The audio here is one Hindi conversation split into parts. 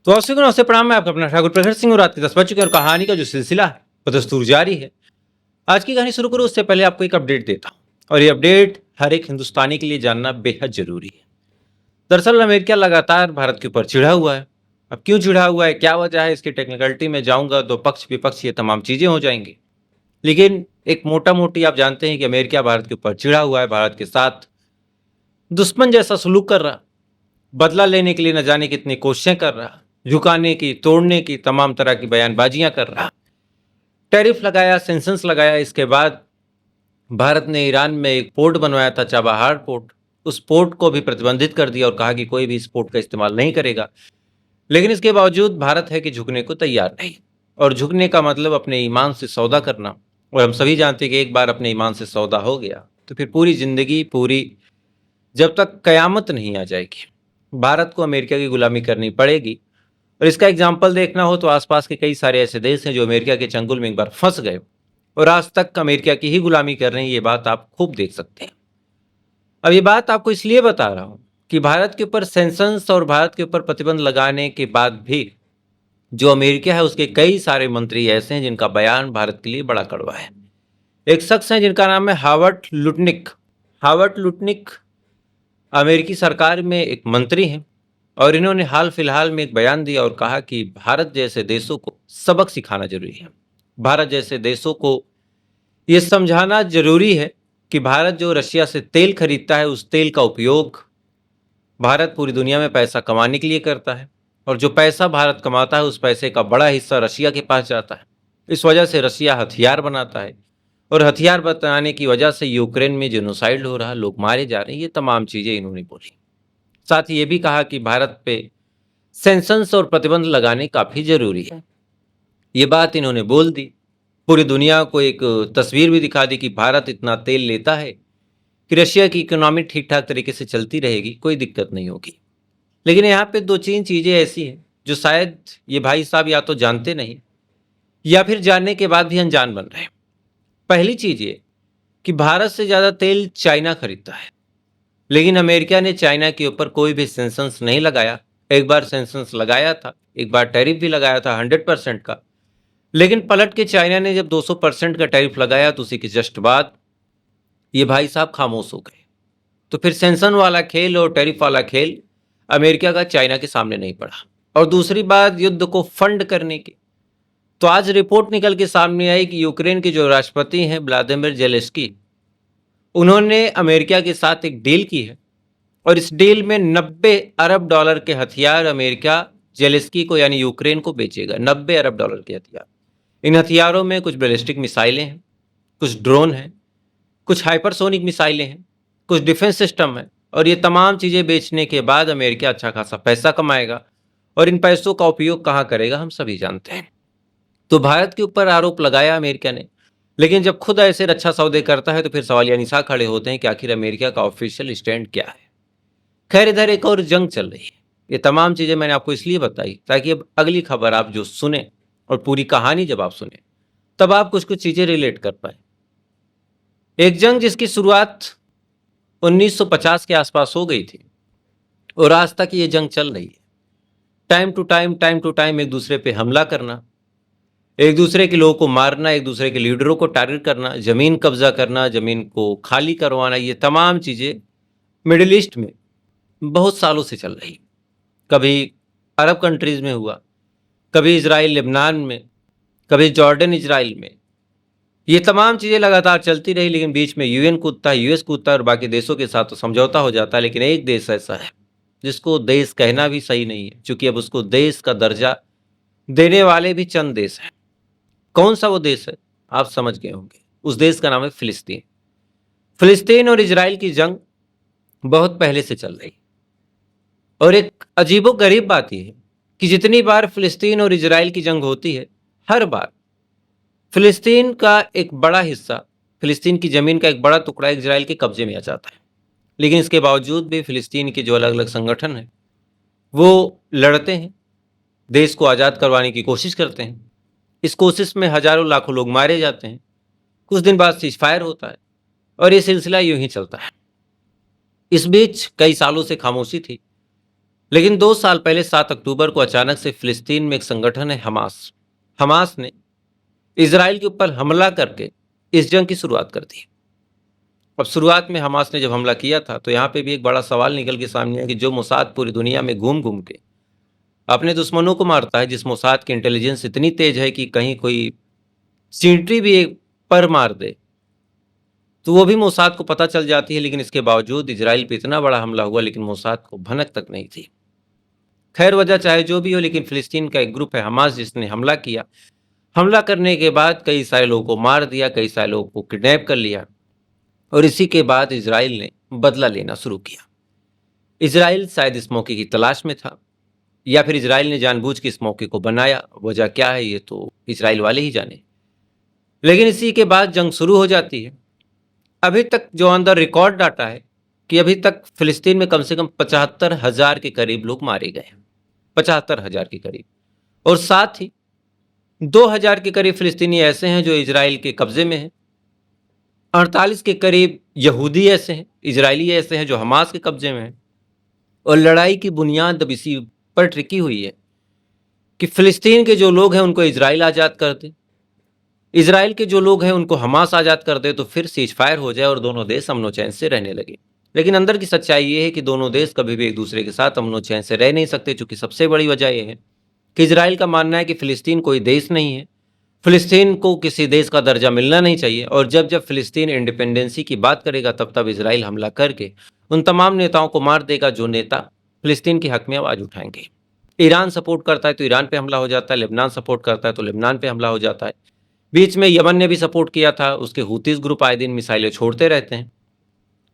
तो आप सभी को नमस्ते प्रणाम। मैं आपका अपना ठाकुर प्रखर सिंह और रात के 10 बज चुके हैं और कहानी का जो सिलसिला है वो दस्तूर जारी है। आज की कहानी शुरू करूँ उससे पहले आपको एक अपडेट देता हूँ, और ये अपडेट हर एक हिंदुस्तानी के लिए जानना बेहद जरूरी है। दरअसल अमेरिका लगातार भारत के ऊपर चिढ़ा हुआ है। अब क्यों चिढ़ा हुआ है, क्या वजह है, इसकी टेक्निकलिटी में जाऊंगा तो पक्ष विपक्ष ये तमाम चीजें हो जाएंगी। लेकिन एक मोटा मोटी आप जानते हैं कि अमेरिका भारत के ऊपर चिढ़ा हुआ है, भारत के साथ दुश्मन जैसा सलूक कर रहा, बदला लेने के लिए न जाने कितनी कोशिशें कर रहा, झुकाने की तोड़ने की तमाम तरह की बयानबाजियां कर रहा, टैरिफ लगाया, सेंसन्स लगाया। इसके बाद भारत ने ईरान में एक पोर्ट बनवाया था, चाबहार पोर्ट, उस पोर्ट को भी प्रतिबंधित कर दिया और कहा कि कोई भी इस पोर्ट का इस्तेमाल नहीं करेगा। लेकिन इसके बावजूद भारत है कि झुकने को तैयार नहीं, और झुकने का मतलब अपने ईमान से सौदा करना। और हम सभी जानते हैं कि एक बार अपने ईमान से सौदा हो गया तो फिर पूरी जिंदगी, पूरी जब तक कयामत नहीं आ जाएगी, भारत को अमेरिका की गुलामी करनी पड़ेगी। और इसका एग्जाम्पल देखना हो तो आसपास के कई सारे ऐसे देश हैं जो अमेरिका के चंगुल में एक बार फंस गए और आज तक अमेरिका की ही गुलामी कर रहे हैं। ये बात आप खूब देख सकते हैं। अब ये बात आपको इसलिए बता रहा हूं कि भारत के ऊपर सेंसन्स और भारत के ऊपर प्रतिबंध लगाने के बाद भी जो अमेरिका है उसके कई सारे मंत्री ऐसे हैं जिनका बयान भारत के लिए बड़ा कड़वा है। एक शख्स है जिनका नाम है हावर्ड लुटनिक। हावर्ड लुटनिक अमेरिकी सरकार में एक मंत्री हैं, और इन्होंने हाल फिलहाल में एक बयान दिया और कहा कि भारत जैसे देशों को सबक सिखाना जरूरी है। भारत जैसे देशों को ये समझाना जरूरी है कि भारत जो रशिया से तेल खरीदता है उस तेल का उपयोग भारत पूरी दुनिया में पैसा कमाने के लिए करता है, और जो पैसा भारत कमाता है उस पैसे का बड़ा हिस्सा रशिया के पास जाता है। इस वजह से रशिया हथियार बनाता है, और हथियार बनाने की वजह से यूक्रेन में जेनोसाइड हो रहा है, लोग मारे जा रहे हैं। ये तमाम चीजें इन्होंने बोली। साथ ही ये भी कहा कि भारत पे सेंसन्स और प्रतिबंध लगाने काफी जरूरी है। ये बात इन्होंने बोल दी, पूरी दुनिया को एक तस्वीर भी दिखा दी कि भारत इतना तेल लेता है कि रशिया की इकोनॉमी ठीक ठाक तरीके से चलती रहेगी, कोई दिक्कत नहीं होगी। लेकिन यहाँ पे दो तीन चीजें ऐसी हैं जो शायद ये भाई साहब या तो जानते नहीं या फिर जानने के बाद भी अनजान बन रहे हैं। पहली चीज ये कि भारत से ज्यादा तेल चाइना खरीदता है, लेकिन अमेरिका ने चाइना के ऊपर कोई भी सेंसन्स नहीं लगाया। एक बार सेंसन्स लगाया था, एक बार टैरिफ भी लगाया था 100% का, लेकिन पलट के चाइना ने जब 200% का टैरिफ लगाया तो उसी के जस्ट बाद ये भाई साहब खामोश हो गए। तो फिर सेंसन वाला खेल और टैरिफ वाला खेल अमेरिका का चाइना के सामने नहीं पड़ा। और दूसरी बात, युद्ध को फंड करने की, तो आज रिपोर्ट निकल के सामने आई कि यूक्रेन के जो राष्ट्रपति हैं व्लादिमीर जेलेंस्की, उन्होंने अमेरिका के साथ एक डील की है, और इस डील में 90 अरब डॉलर के हथियार अमेरिका जेलेंस्की को यानी यूक्रेन को बेचेगा। 90 अरब डॉलर के हथियार। इन हथियारों में कुछ बैलिस्टिक मिसाइलें हैं, कुछ ड्रोन हैं, कुछ हाइपरसोनिक मिसाइलें हैं, कुछ डिफेंस सिस्टम है। और ये तमाम चीज़ें बेचने के बाद अमेरिका अच्छा खासा पैसा कमाएगा, और इन पैसों का उपयोग कहाँ करेगा हम सभी जानते हैं। तो भारत के ऊपर आरोप लगाया अमेरिका ने, लेकिन जब खुद ऐसे रक्षा सौदे करता है तो फिर सवालिया निशान खड़े होते हैं कि आखिर अमेरिका का ऑफिशियल स्टैंड क्या है। खैर, इधर एक और जंग चल रही है। ये तमाम चीज़ें मैंने आपको इसलिए बताई ताकि अब अगली खबर आप जो सुने और पूरी कहानी जब आप सुने तब आप कुछ कुछ चीज़ें रिलेट कर पाए। एक जंग जिसकी शुरुआत 1950 के आसपास हो गई थी, और आज तक ये जंग चल रही है। टाइम टू टाइम एक दूसरे पे हमला करना, एक दूसरे के लोगों को मारना, एक दूसरे के लीडरों को टारगेट करना, जमीन कब्जा करना, जमीन को खाली करवाना, ये तमाम चीज़ें मिडिल ईस्ट में बहुत सालों से चल रही। कभी अरब कंट्रीज में हुआ, कभी इजराइल लेबनान में, कभी जॉर्डन इजराइल में। ये तमाम चीज़ें लगातार चलती रही, लेकिन बीच में यूएन कूदता है, यूएस कूदता है, और बाकी देशों के साथ तो समझौता हो जाता है। लेकिन एक देश ऐसा है जिसको देश कहना भी सही नहीं है, क्योंकि अब उसको देश का दर्जा देने वाले भी चंद देश हैं। कौन सा वो देश है आप समझ गए होंगे। उस देश का नाम है फिलिस्तीन। फिलिस्तीन और इजराइल की जंग बहुत पहले से चल रही, और एक अजीबो गरीब बात यह है कि जितनी बार फिलिस्तीन और इजराइल की जंग होती है, हर बार फिलिस्तीन का एक बड़ा हिस्सा, फिलिस्तीन की जमीन का एक बड़ा टुकड़ा इजराइल के कब्जे में आ जाता है। लेकिन इसके बावजूद भी फिलिस्तीन के जो अलग अलग संगठन हैं वो लड़ते हैं, देश को आज़ाद करवाने की कोशिश करते हैं। इस कोशिश में हजारों लाखों लोग मारे जाते हैं। कुछ दिन बाद सीज फायर होता है, और ये सिलसिला यूं ही चलता है। इस बीच कई सालों से खामोशी थी। लेकिन 2 साल पहले 7 अक्टूबर को अचानक से फिलिस्तीन में एक संगठन है हमास, हमास ने इजराइल के ऊपर हमला करके इस जंग की शुरुआत कर दी। अब शुरुआत में हमास ने जब हमला किया था तो यहाँ पे भी एक बड़ा सवाल निकल के सामने आया कि जो मोसाद पूरी दुनिया में घूम घूम के अपने दुश्मनों को मारता है, जिस मोसाद की इंटेलिजेंस इतनी तेज है कि कहीं कोई चींटी भी एक पर मार दे तो वो भी मोसाद को पता चल जाती है, लेकिन इसके बावजूद इजराइल पे इतना बड़ा हमला हुआ लेकिन मोसाद को भनक तक नहीं थी। खैर, वजह चाहे जो भी हो, लेकिन फिलिस्तीन का एक ग्रुप है हमास जिसने हमला किया। हमला करने के बाद कई सारे लोगों को मार दिया, कई सारे लोगों को किडनैप कर लिया और इसी के बाद इजराइल ने बदला लेना शुरू किया। इजराइल शायद इस मौके की तलाश में था या फिर इजराइल ने जानबूझ के इस मौके को बनाया। वजह क्या है ये तो इजराइल वाले ही जाने। लेकिन इसी के बाद जंग शुरू हो जाती है। अभी तक जो ऑन द रिकॉर्ड डाटा है कि अभी तक फिलिस्तीन में कम से कम 75,000 के करीब लोग मारे गए, 75,000 के करीब, और साथ ही 2,000 के करीब फिलिस्तीनी ऐसे हैं जो इजराइल के कब्जे में हैं, 48 के करीब यहूदी ऐसे हैं, इजरायली ऐसे हैं जो हमास के कब्जे में हैं। और लड़ाई की बुनियाद अब इसी पर टिकी हुई है कि फिलिस्तीन के जो लोग हैं उनको इजराइल आज़ाद कर दे, इजराइल के जो लोग हैं उनको हमास आज़ाद कर दे तो फिर सीज फायर हो जाए और दोनों देश अमनो चैन से रहने लगे। लेकिन अंदर की सच्चाई ये है कि दोनों देश कभी भी एक दूसरे के साथ अमनो चैन से रह नहीं सकते, क्योंकि सबसे बड़ी वजह यह है कि इजराइल का मानना है कि फिलिस्तीन कोई देश नहीं है, फिलिस्तीन को किसी देश का दर्जा मिलना नहीं चाहिए, और जब जब फिलिस्तीन इंडिपेंडेंसी की बात करेगा तब तब इजराइल हमला करके उन तमाम नेताओं को मार देगा जो नेता फिलिस्तीन के हक में आवाज़ उठाएंगे। ईरान सपोर्ट करता है तो ईरान पे हमला हो जाता है, लेबनान सपोर्ट करता है तो लेबनान पे हमला हो जाता है। बीच में यमन ने भी सपोर्ट किया था, उसके हूतीस ग्रुप आए दिन मिसाइलें छोड़ते रहते हैं,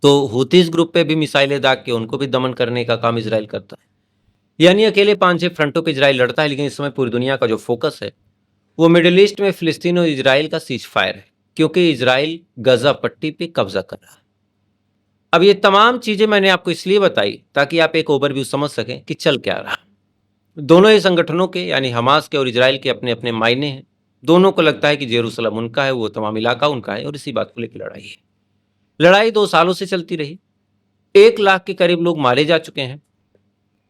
तो हूतीस ग्रुप पे भी मिसाइलें दाग के उनको भी दमन करने का काम इजराइल करता है। यानी अकेले 5-6 फ्रंटों पे इजराइल लड़ता है, लेकिन इस समय पूरी दुनिया का जो फोकस है वो मिडिल ईस्ट में फिलिस्तीन और इजराइल का सीज फायर है, क्योंकि इजराइल गजा पट्टी पे कब्जा कर रहा है। अब ये तमाम चीजें मैंने आपको इसलिए बताई ताकि आप एक ओवरव्यू समझ सकें कि चल क्या रहा। दोनों ही संगठनों के यानी हमास के और इजराइल के अपने अपने मायने हैं। दोनों को लगता है कि जेरूसलम उनका है, वो तमाम इलाका उनका है, और इसी बात को लेकर लड़ाई है। लड़ाई 2 सालों से चलती रही। 1 लाख के करीब लोग मारे जा चुके हैं।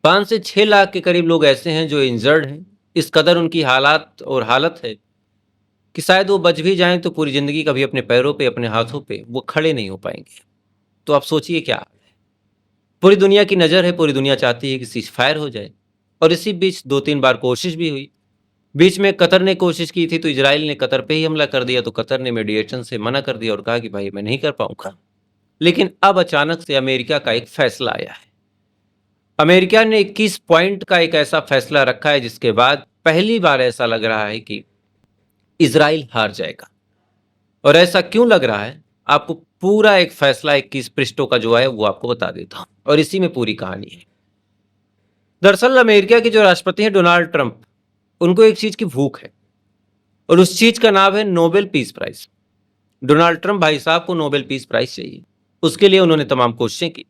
5 से 6 लाख के करीब लोग ऐसे हैं जो इंजर्ड हैं। इस कदर उनकी हालत है कि शायद वो बच भी जाएं तो पूरी जिंदगी कभी अपने पैरों पे, अपने हाथों पे वो खड़े नहीं हो पाएंगे। तो आप सोचिए क्या हाल है। पूरी दुनिया की नज़र है, पूरी दुनिया चाहती है कि सीज फायर हो जाए, और इसी बीच 2-3 बार कोशिश भी हुई। बीच में कतर ने कोशिश की थी तो इजराइल ने कतर पे ही हमला कर दिया, तो कतर ने मीडिएशन से मना कर दिया और कहा कि भाई मैं नहीं कर पाऊंगा। लेकिन अब अचानक से अमेरिका का एक फैसला आया है। अमेरिका ने 21 पॉइंट का एक ऐसा फैसला रखा है जिसके बाद पहली बार ऐसा लग रहा है कि इजराइल हार जाएगा। और ऐसा क्यों लग रहा है, आपको पूरा एक फैसला 21 पृष्ठों का जो है वो आपको बता देता हूं, और इसी में पूरी कहानी है। दरअसल अमेरिका के जो राष्ट्रपति हैं डोनाल्ड ट्रंप, उनको एक चीज की भूख है, और उस चीज का नाम है Nobel peace prize. Donald Trump भाई साहब को नोबेल पीस प्राइज चाहिए। उसके लिए उन्होंने तमाम कोशिशें की।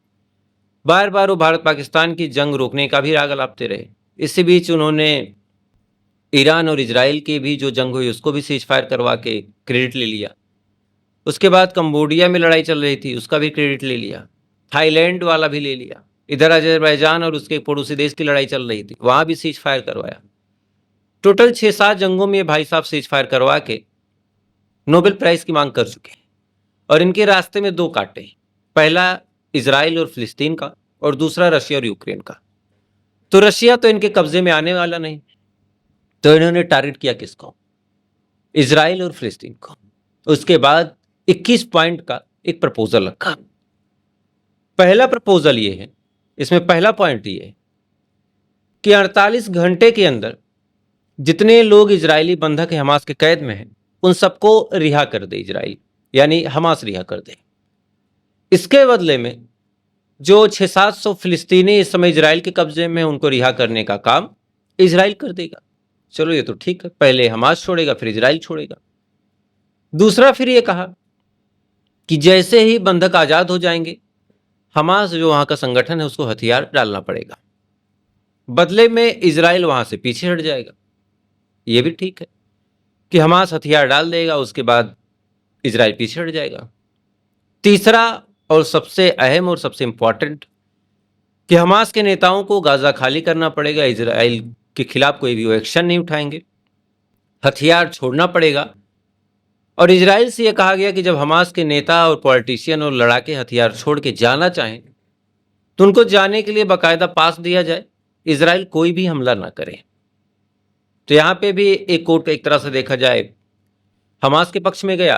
बार बार वो भारत पाकिस्तान की जंग रोकने का भी राग अलापते रहे। इसी बीच उन्होंने ईरान और इजराइल की भी जो जंग हुई उसको भी सीज फायर करवा के क्रेडिट ले लिया। उसके बाद कंबोडिया में लड़ाई चल रही थी, उसका भी क्रेडिट ले लिया। थाईलैंड वाला भी ले लिया। इधर अजरबैजान और उसके पड़ोसी देश की लड़ाई चल रही थी, वहां भी सीज फायर करवाया। टोटल 6-7 जंगों में भाई साहब सीज फायर करवा के नोबेल प्राइज की मांग कर चुके हैं, और इनके रास्ते में 2 कांटे हैं। पहला इजराइल और फिलिस्तीन का, और दूसरा रशिया और यूक्रेन का। तो रशिया तो इनके कब्जे में आने वाला नहीं, तो इन्होंने टारगेट किया किसको? इजराइल और फिलिस्तीन को। उसके बाद 21 पॉइंट का एक प्रपोजल रखा। पहला प्रपोजल ये है, इसमें पहला पॉइंट ये है कि 48 घंटे के अंदर जितने लोग इजरायली बंधक हमास के कैद में हैं उन सबको रिहा कर दे इजराइल, यानी हमास रिहा कर दे। इसके बदले में जो 600-700 फिलिस्तीनी इस समय इजराइल के कब्जे में उनको रिहा करने का काम इजराइल कर देगा। चलो ये तो ठीक है, पहले हमास छोड़ेगा फिर इजराइल छोड़ेगा। दूसरा फिर ये कहा कि जैसे ही बंधक आजाद हो जाएंगे, हमास जो वहां का संगठन है उसको हथियार डालना पड़ेगा, बदले में इजराइल वहां से पीछे हट जाएगा। ये भी ठीक है कि हमास हथियार डाल देगा, उसके बाद इजराइल पीछे हट जाएगा। तीसरा और सबसे अहम और सबसे इंपॉर्टेंट कि हमास के नेताओं को गाजा खाली करना पड़ेगा, इजराइल के खिलाफ कोई भी वो एक्शन नहीं उठाएंगे, हथियार छोड़ना पड़ेगा। और इजराइल से यह कहा गया कि जब हमास के नेता और पॉलिटिशियन और लड़ाके हथियार छोड़ के जाना चाहें तो उनको जाने के लिए बाकायदा पास दिया जाए, इजराइल कोई भी हमला ना करे। तो यहाँ पे भी एक कोर्ट एक तरह से देखा जाए हमास के पक्ष में गया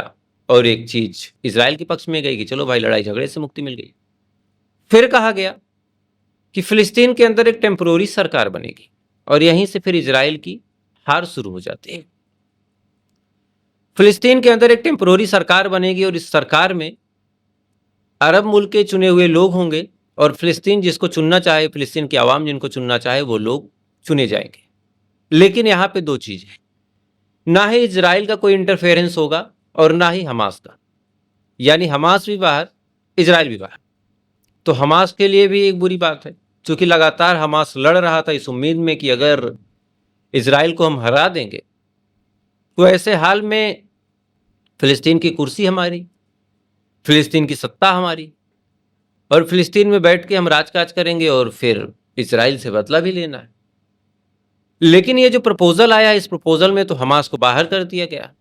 और एक चीज इजराइल के पक्ष में गई कि चलो भाई लड़ाई झगड़े से मुक्ति मिल गई। फिर कहा गया कि फिलिस्तीन के अंदर एक टेम्पोररी सरकार बनेगी और यहीं से फिर इजराइल की हार शुरू हो जाती है। फिलिस्तीन के अंदर एक टेम्पोररी सरकार बनेगी और इस सरकार में अरब मुल्क के चुने हुए लोग होंगे और फिलिस्तीन जिसको चुनना चाहे, फिलिस्तीन की आवाम जिनको चुनना चाहे वो लोग चुने जाएंगे। लेकिन यहाँ पे दो चीजें, ना ही इजराइल का कोई इंटरफेरेंस होगा और ना ही हमास का, यानी हमास भी बाहर, इजराइल भी बाहर। तो हमास के लिए भी एक बुरी बात है, क्योंकि लगातार हमास लड़ रहा था इस उम्मीद में कि अगर इजराइल को हम हरा देंगे तो ऐसे हाल में फिलिस्तीन की कुर्सी हमारी, फिलिस्तीन की सत्ता हमारी, और फिलिस्तीन में बैठ के हम राजकाज करेंगे और फिर इजराइल से बदला भी लेना है। लेकिन ये जो प्रपोजल आया, इस प्रपोजल में तो हमास को बाहर कर दिया गया।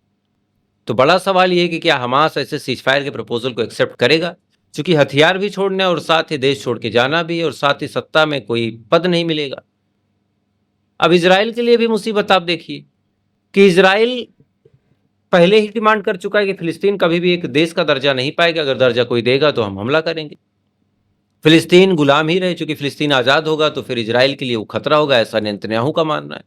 तो बड़ा सवाल ये है कि क्या हमास ऐसे सीजफायर के प्रपोजल को एक्सेप्ट करेगा, क्योंकि हथियार भी छोड़ना है और साथ ही देश छोड़ के जाना भी है और साथ ही सत्ता में कोई पद नहीं मिलेगा। अब इजराइल के लिए भी मुसीबत आप देखिए कि इजराइल पहले ही डिमांड कर चुका है कि फिलिस्तीन कभी भी एक देश का दर्जा नहीं पाएगा, अगर दर्जा कोई देगा तो हम हमला करेंगे। फिलिस्तीन गुलाम ही रहे, चूंकि फिलिस्तीन आज़ाद होगा तो फिर इजराइल के लिए वो खतरा होगा, ऐसा नेतन्याहू का मानना है।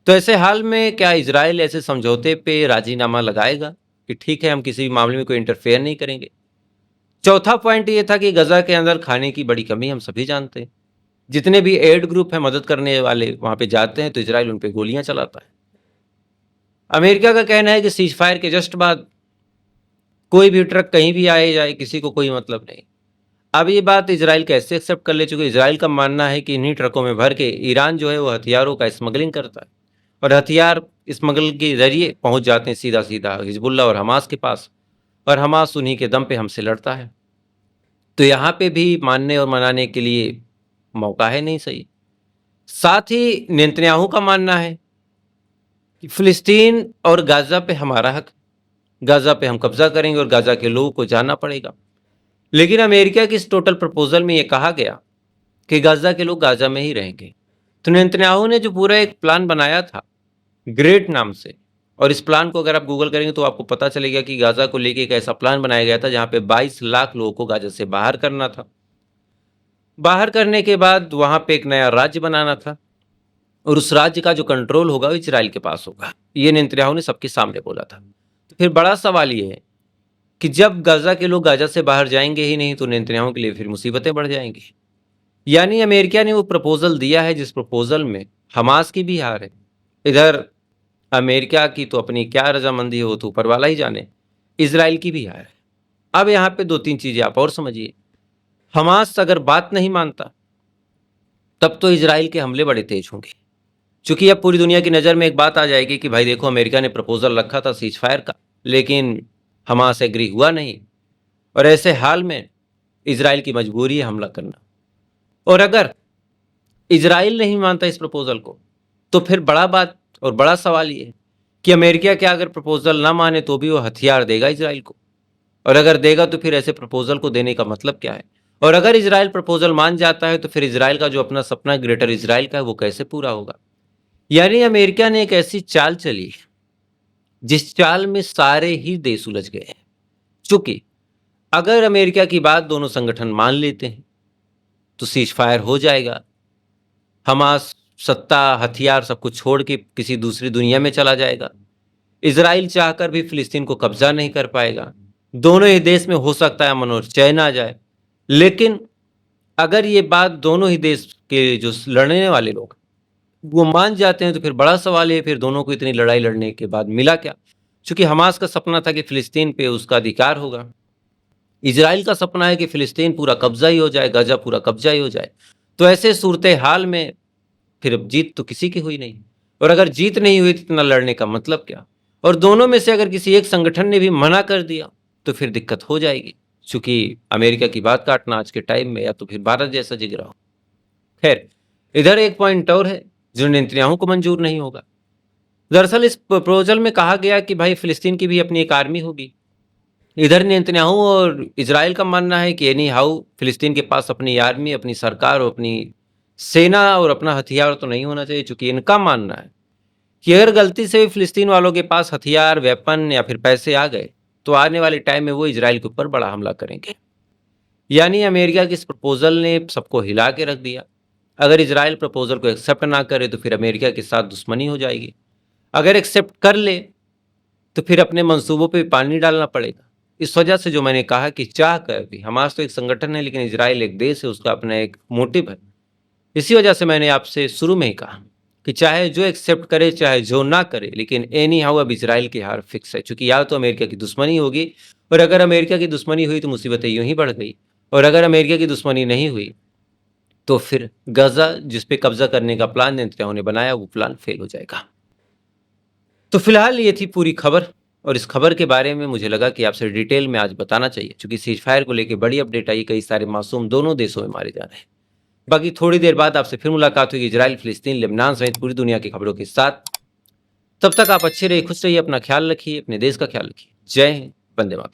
तो ऐसे हाल में क्या इजराइल ऐसे समझौते पे राजीनामा लगाएगा कि ठीक है हम किसी भी मामले में कोई इंटरफेयर नहीं करेंगे। चौथा पॉइंट ये था कि गजा के अंदर खाने की बड़ी कमी हम सभी जानते हैं। जितने भी एड ग्रुप हैं, मदद करने वाले, वहां पे जाते हैं तो इजराइल उन पे गोलियां चलाता है। अमेरिका का कहना है कि सीज फायर के जस्ट बाद कोई भी ट्रक कहीं भी आए जाए, किसी को कोई मतलब नहीं। अब ये बात इजराइल कैसे एक्सेप्ट कर ले, चुके इजराइल का मानना है कि इन्हीं ट्रकों में भर के ईरान जो है वो हथियारों का स्मगलिंग करता है और हथियार स्मगल के जरिए पहुंच जाते हैं सीधा सीधा हिजबुल्ला और हमास के पास, और हमास उन्हीं के दम पे हमसे लड़ता है। तो यहाँ पे भी मानने और मनाने के लिए मौका है नहीं सही। साथ ही नेतन्याहू का मानना है कि फिलिस्तीन और गाजा पे हमारा हक, गाजा पे हम कब्जा करेंगे और गाजा के लोगों को जाना पड़ेगा। लेकिन अमेरिका की इस टोटल प्रपोजल में यह कहा गया कि गाजा के लोग गाजा में ही रहेंगे। तो नेतन्याहू ने जो पूरा एक प्लान बनाया था ग्रेट नाम से, और इस प्लान को अगर आप गूगल करेंगे तो आपको पता चलेगा कि गाजा को लेके एक ऐसा प्लान बनाया गया था जहां पे 22 लाख लोगों को गाजा से बाहर करना था। बाहर करने के बाद वहां पे एक नया राज्य बनाना था और उस राज्य का जो कंट्रोल होगा वो इजराइल के पास होगा। ये नेतन्याहू ने सबके सामने बोला था। तो फिर बड़ा सवाल ये है कि जब गाजा के लोग गाजा से बाहर जाएंगे ही नहीं तो नेतन्याहू के लिए फिर मुसीबतें बढ़ जाएंगी। यानी अमेरिका ने वो प्रपोजल दिया है जिस प्रपोजल में हमास की भी हार है। इधर अमेरिका की तो अपनी क्या रजामंदी है वो तो ऊपर वाला ही जाने, इजराइल की भी हार है। अब यहाँ पे दो तीन चीजें आप और समझिए। हमास अगर बात नहीं मानता तब तो इजराइल के हमले बड़े तेज होंगे, क्योंकि अब पूरी दुनिया की नज़र में एक बात आ जाएगी कि भाई देखो अमेरिका ने प्रपोजल रखा था सीज फायर का, लेकिन हमास एग्री हुआ नहीं, और ऐसे हाल में इजराइल की मजबूरी है हमला करना। और अगर इजराइल नहीं मानता इस प्रपोजल को तो फिर बड़ा बात और बड़ा सवाल ये है कि अमेरिका क्या अगर प्रपोजल ना माने तो भी वो हथियार देगा इजराइल को, और अगर देगा तो फिर ऐसे प्रपोजल को देने का मतलब क्या है। और अगर इजराइल प्रपोजल मान जाता है तो फिर इजराइल का जो अपना सपना ग्रेटर इजराइल का है वो कैसे पूरा होगा। यानी अमेरिका ने एक ऐसी चाल चली जिस चाल में सारे ही देश उलझ गए हैं। चूंकि अगर अमेरिका की बात दोनों संगठन मान लेते हैं तो सीज फायर हो जाएगा, हमास सत्ता हथियार सब कुछ छोड़ के किसी दूसरी दुनिया में चला जाएगा, इजराइल चाहकर भी फिलिस्तीन को कब्जा नहीं कर पाएगा, दोनों ही देश में हो सकता है अमन और चैन आ जाए। लेकिन अगर ये बात दोनों ही देश के जो लड़ने वाले लोग वो मान जाते हैं तो फिर बड़ा सवाल है फिर दोनों को इतनी लड़ाई लड़ने के बाद मिला क्या। क्योंकि हमास का सपना था कि फिलिस्तीन पे उसका अधिकार होगा, इजराइल का सपना है कि फिलिस्तीन पूरा कब्जा ही हो जाए, गाजा पूरा कब्जा ही हो जाए। तो ऐसे सूरत हाल में फिर अब जीत तो किसी की हुई नहीं, और अगर जीत नहीं हुई तो इतना लड़ने का मतलब क्या। और दोनों में से अगर किसी एक संगठन ने भी मना कर दिया तो फिर दिक्कत हो जाएगी, क्योंकि अमेरिका की बात काटना आज के टाइम में या तो फिर भारत जैसा जिगरा हो। खैर, इधर एक पॉइंट और है जो नेतन्याहू को मंजूर नहीं होगा। दरअसल इस प्रपोजल में कहा गया कि भाई फिलिस्तीन की भी अपनी एक आर्मी होगी। इधर नेतन्याहू और इजराइल का मानना है कि एनी हाउ फिलिस्तीन के पास अपनी आर्मी, अपनी सरकार और अपनी सेना और अपना हथियार तो नहीं होना चाहिए, चूंकि इनका मानना है कि अगर गलती से भी फिलिस्तीन वालों के पास हथियार, वेपन या फिर पैसे आ गए तो आने वाले टाइम में वो इजराइल के ऊपर बड़ा हमला करेंगे। यानी अमेरिका की इस प्रपोजल ने सबको हिला के रख दिया। अगर इजराइल प्रपोजल को एक्सेप्ट ना करे तो फिर अमेरिका के साथ दुश्मनी हो जाएगी। अगर एक्सेप्ट कर ले तो फिर अपने मंसूबों पे पानी डालना पड़ेगा। इस वजह से जो मैंने कहा कि चाह कर भी, हमास तो एक संगठन है लेकिन इजराइल एक देश है, उसका अपना एक मोटिव है। इसी वजह से मैंने आपसे शुरू में ही कहा कि चाहे जो एक्सेप्ट करे चाहे जो ना करे, लेकिन एनी हाउ अब इजराइल की हार फिक्स है, क्योंकि या तो अमेरिका की दुश्मनी होगी, और अगर अमेरिका की दुश्मनी हुई तो मुसीबतें यूं ही बढ़ गई, और अगर अमेरिका की दुश्मनी नहीं हुई तो फिर गजा जिस पे कब्जा करने का प्लान नेतन्याहू ने बनाया वो प्लान फेल हो जाएगा। तो फिलहाल ये थी पूरी खबर, और इस खबर के बारे में मुझे लगा कि आपसे डिटेल में आज बताना चाहिए, क्योंकि सीज फायर को लेकर बड़ी अपडेट आई, कई सारे मासूम दोनों देशों में मारे जा रहे हैं। बाकी थोड़ी देर बाद आपसे फिर मुलाकात होगी इजराइल, फिलिस्तीन, लेबनान समेत पूरी दुनिया की खबरों के साथ। तब तक आप अच्छे रहिए, खुश रहिए, अपना ख्याल रखिए, अपने देश का ख्याल रखिए। जय हिंद, वंदे मातरम।